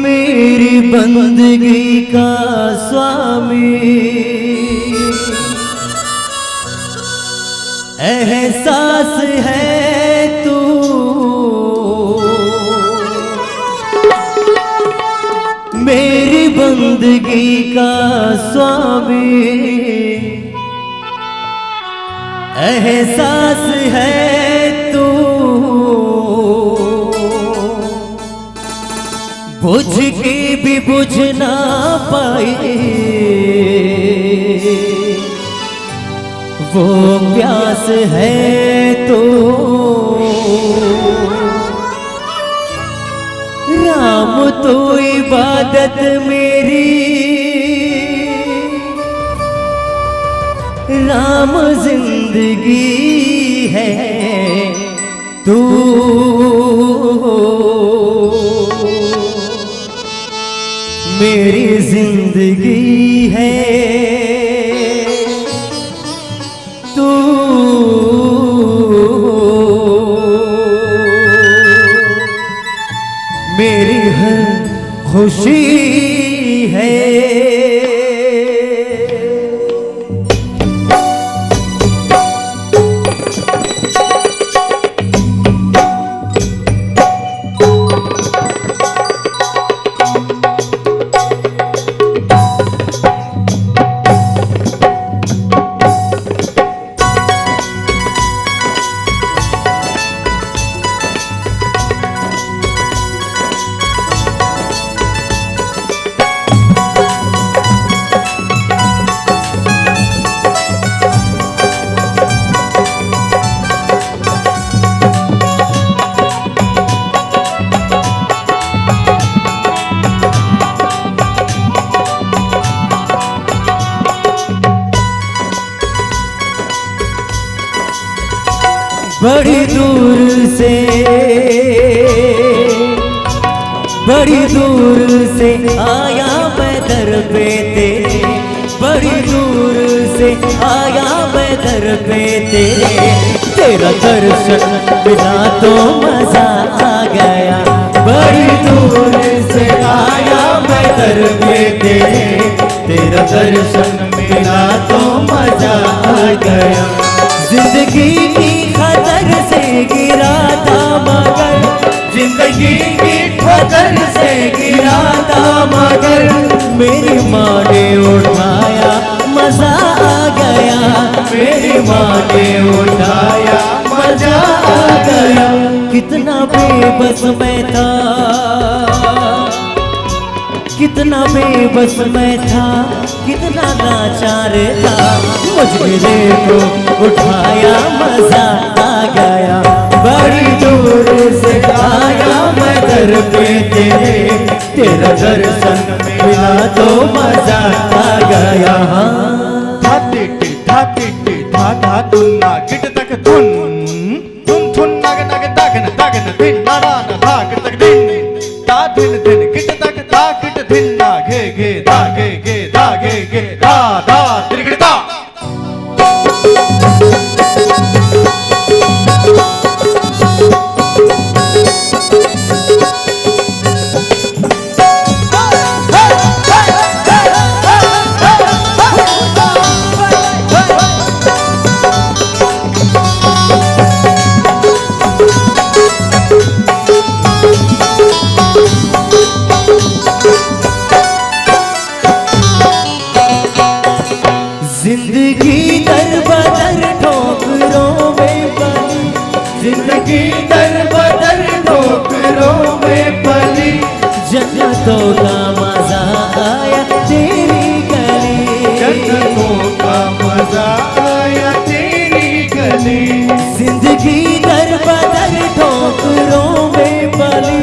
मेरी बंदगी का स्वामी एहसास है तू, मेरी बंदगी का स्वामी एहसास है तू, बुझ के भी बुझ ना पाए वो प्यास है तो, राम तो इबादत मेरी, राम जिंदगी है तू, मेरी जिंदगी है तू, मेरी हर खुशी है। बड़ी दूर से आया मैं दर पे तेरे, बड़ी दूर से आया मैं दर पे तेरे, तेरा दर्शन मिला तो मजा आ गया, बड़ी दूर से आया मैं दर पे तेरे, तेरा दर्शन मिला तो मजा आ गया, जिंदगी की खतर से गिरा था मगर, जिंदगी की खतर से गिरा था मगर, मेरी माँ ने उठाया मजा आ गया, मेरी माँ ने उठाया मजा आ गया, कितना बेबस मैं था, कितना बेबस मैं था, कितना लाचार था, मुझे को उठाया मजा आ गया, बड़ी दूर से आया मैं दर पे तेरे, तेरा दर्शन मिला तो मजा आ गया। धा टिटी धा टिटी धा धा तुन्ना गिट तक धुन धुन धुन नग नग दगन दगन दिन नारा न धा गिट तक दिन धा दिन दिन गिट तक धा गिट दिन ना घे घे धा घे घे धा घे घे धा धा त्रिगिटा जिंदगी दर बदर ठोकरों में पली, जिंदगी दर बदर ठोकरों में पली, जन्नतों का मजा आया तेरी गली, जन्नतों का मजा आया तेरी गली, जिंदगी दर बदर ठोकरों में पली,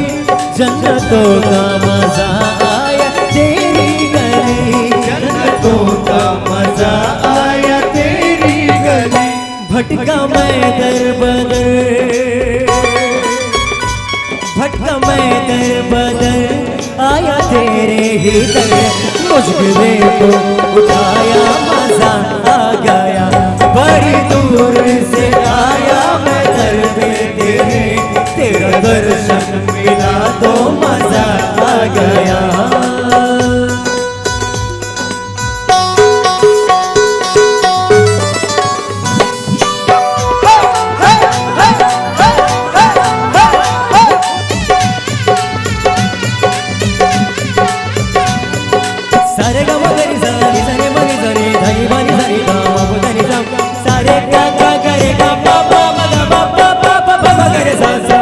जन्नतों का मजा आया तेरी गली, जन्नतों का मजा आया तेरी गली, भटका मैं मैं दर बदर, भटका मैं दर बदर, आया तेरे ही दर, मुझे को उठाया मजा आ गया, बड़ी दूर से आया मैं दर पे तेरे, तेरा दर्शन मिला तो मजा आ गया। सारे गा मगरी सारे सारे मगरी सारे धनी बनी सारे गा मगो धनी सा, सारे गा गा गरे गा पा पा मगा पा पा पा पा पा मगरे सा सा।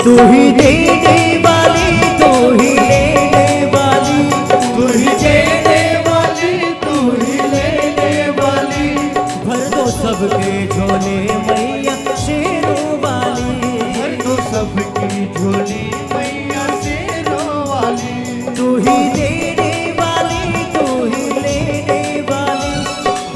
तू ही देने वाली, तू ही लेने वाली, तू ही देने वाली, तू ही लेने वाली, भर दो सबके झोले मैया शेरों वाली, भर दो सबकी झोली मैया शेरों वाली। तू ही देने वाली, तू ही लेने वाली,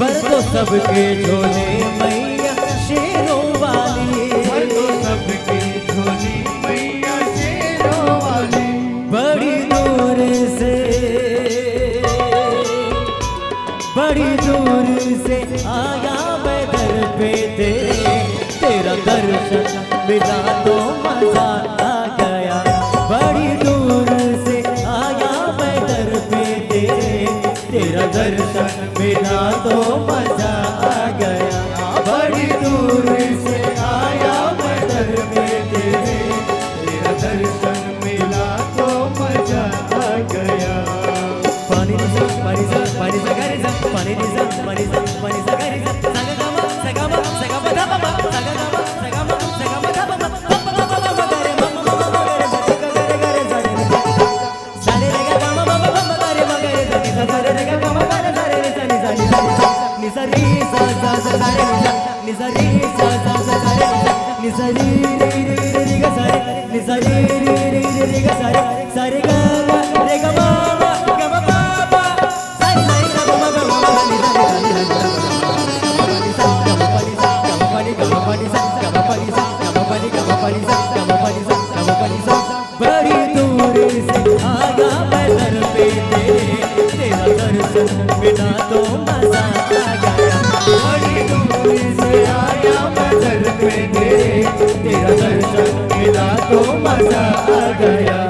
भर दो सबके झोले मैया शेरों वाली, भर दो सबकी झोली मैया शेरों वाली। बड़ी दूर से, बड़ी दूर से आया मैं दर पे तेरे, तेरा दर्शन मिला तो मजा आ गया, बड़ी दूर से आया मैं दर पे तेरे, तेरा दर्शन मिला तो मजा आ गया, बड़ी दूर से आया मैं दर पे तेरे, तेरा दर्शन मिला तो मजा आ गया। पानी निसा पानी सा पानी सा गरे सा पानी निसा पानी सा पानी सा गरे सा, सगा गा सगा मा सगा मा धा मा सगा गा सगा मा सगा मा धा मा गरे मा गरे गरे गरे सारे रे गा मा गरे मा गरे सा सारे रे गा मा गरे सारे रे सा नि सा रे सा सा सा सारे नि सा रे सा सा सा सारे नि सा रे रे रे रे गा सारे नि सा रे रे रे रे गा सारे सारे गा रे गा मा गा मा पा पा सारे सारे गा मा गा मा गा नि सा रे गा नि सा गा मा pa ni sa गा मा pa ni गा मा pa ni sa गा मा pa ni sa गा मा pa ni गा मा pa ni sa गा मा pa ni sa गा मा pa ni sa। बड़ी दूर से आया मैं दर पे तेरे, तेरा दर्शन मिला तो मजा आ गया, बड़ी दूर से आया मैं दर पे तेरे, तेरा दर्शन मिला तो मजा आ गया।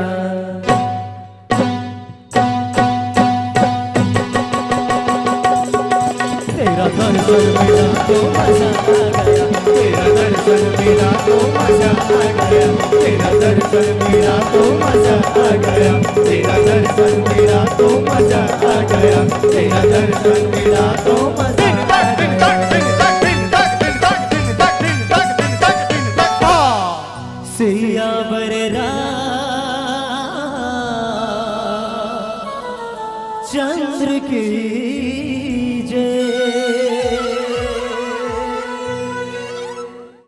तेरा दर्शन मिला तो मजा आ गया, तेरा दर्शन मिला तो मजा आ गया, तेरा दर्शन मिला तो मजा आ गया, तेरा दर्शन मिला तो मजा आ गया, तेरा दर्शन मिला तो मजा आ गया। सिया बररा चंद्र की